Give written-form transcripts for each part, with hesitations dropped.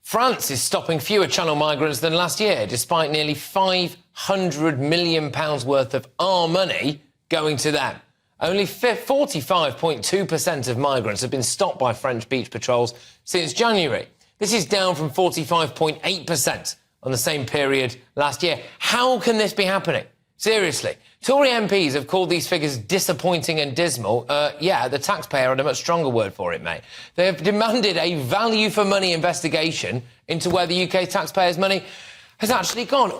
France is stopping fewer channel migrants than last year, despite nearly £500 million worth of our money going to them. Only 45.2% of migrants have been stopped by French beach patrols since January. This is down from 45.8% on the same period last year. How can this be happening? Seriously. Tory MPs have called these figures disappointing and dismal. Yeah, the taxpayer had a much stronger word for it, mate. They have demanded a value-for-money investigation into where the UK taxpayers' money has actually gone.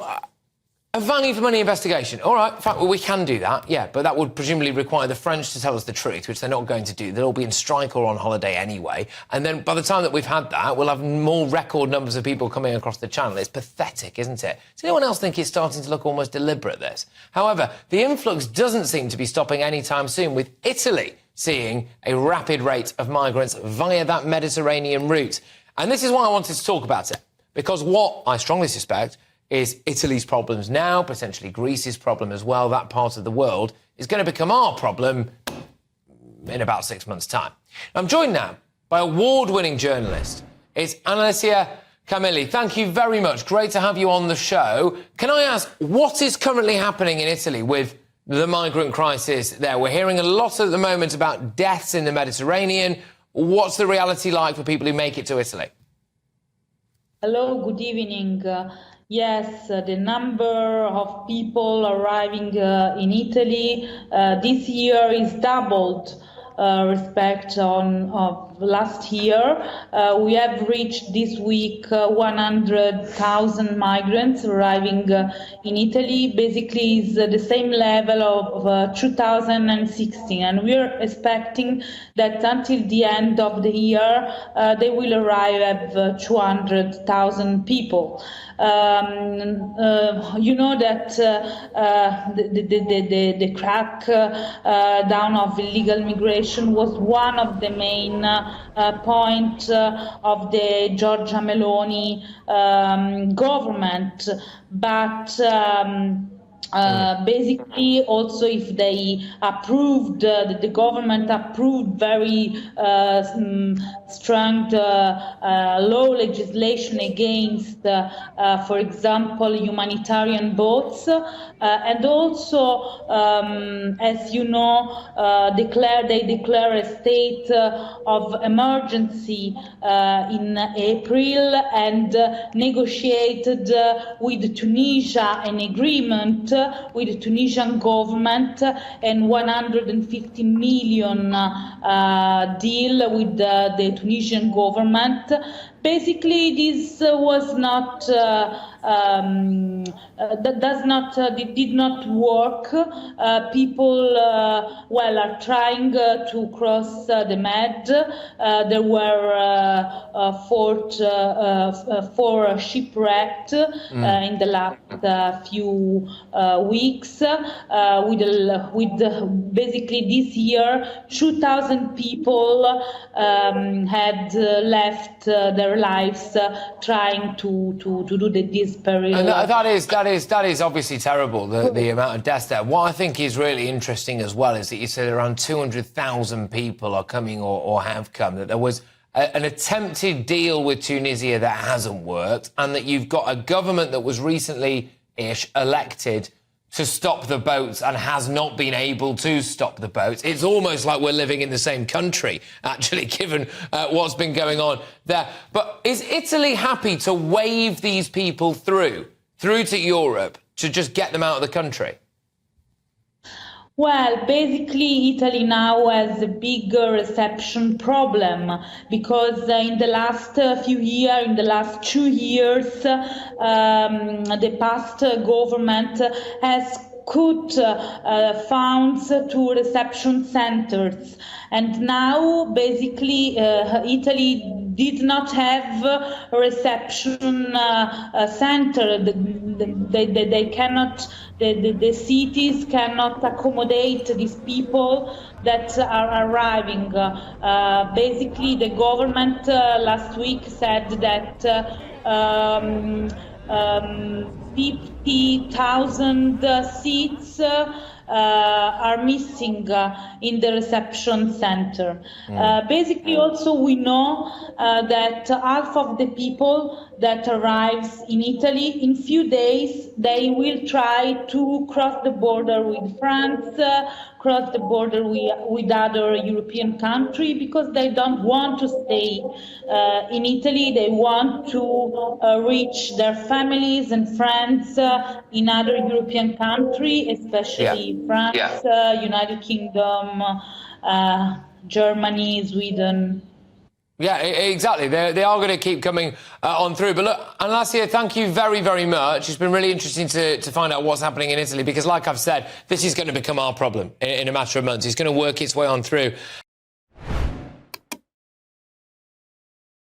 A value-for-money investigation. All right, in fact, well, we can do that, yeah, but that would presumably require the French to tell us the truth, which they're not going to do. They'll all be in strike or on holiday anyway. And then by the time that we've had that, we'll have more record numbers of people coming across the channel. It's pathetic, isn't it? Does anyone else think it's starting to look almost deliberate, this? However, the influx doesn't seem to be stopping anytime soon, with Italy seeing a rapid rate of migrants via that Mediterranean route. And this is why I wanted to talk about it, because what I strongly suspect is Italy's problems now, potentially Greece's problem as well, that part of the world, is going to become our problem in about 6 months' time. I'm joined now by award-winning journalist. It's Annalisa Camilli. Thank you very much. Great to have you on the show. Can I ask, what is currently happening in Italy with the migrant crisis there? We're hearing a lot at the moment about deaths in the Mediterranean. What's the reality like for people who make it to Italy? Hello, good evening. Yes, the number of people arriving in Italy this year is doubled respect of last year. We have reached this week 100,000 migrants arriving in Italy. Basically, is the same level of 2016, and we're expecting that until the end of the year they will arrive at 200,000 people. You know that the crack down of illegal migration was one of the main points of the Giorgia Meloni government, but basically, also if they approved, the government approved very strong law legislation against, for example, humanitarian boats, and also, as you know, they declare a state of emergency in April and negotiated with Tunisia an agreement with the Tunisian government and 150 million deal with the Tunisian government. Basically, this was not did not work. People are trying to cross the Med. There were four shipwrecked in the last few weeks. With basically this year, 2,000 people had left their lives trying to do this period. And that is obviously terrible, the amount of deaths there. What I think is really interesting as well is that you said around 200,000 people are coming or have come, that there was an attempted deal with Tunisia that hasn't worked, and that you've got a government that was recently-ish elected to stop the boats and has not been able to stop the boats. It's almost like we're living in the same country, actually, given what's been going on there. But is Italy happy to wave these people through to Europe to just get them out of the country? Well, basically, Italy now has a big reception problem because in the last few years, in the last 2 years, the past government has cut funds to reception centers. And now, basically, Italy did not have a reception center. They cannot, the cities cannot accommodate these people that are arriving. Basically, the government last week said that 50,000 seats are missing in the reception center. Basically, also we know that half of the people that arrives in Italy, in few days, they will try to cross the border with France, cross the border with other European countries, because they don't want to stay in Italy. They want to reach their families and friends in other European countries, especially France, United Kingdom, Germany, Sweden. Yeah, exactly. They are going to keep coming on through. But look, Annalisa, thank you very, very much. It's been really interesting to find out what's happening in Italy, because like I've said, this is going to become our problem in a matter of months. It's going to work its way on through.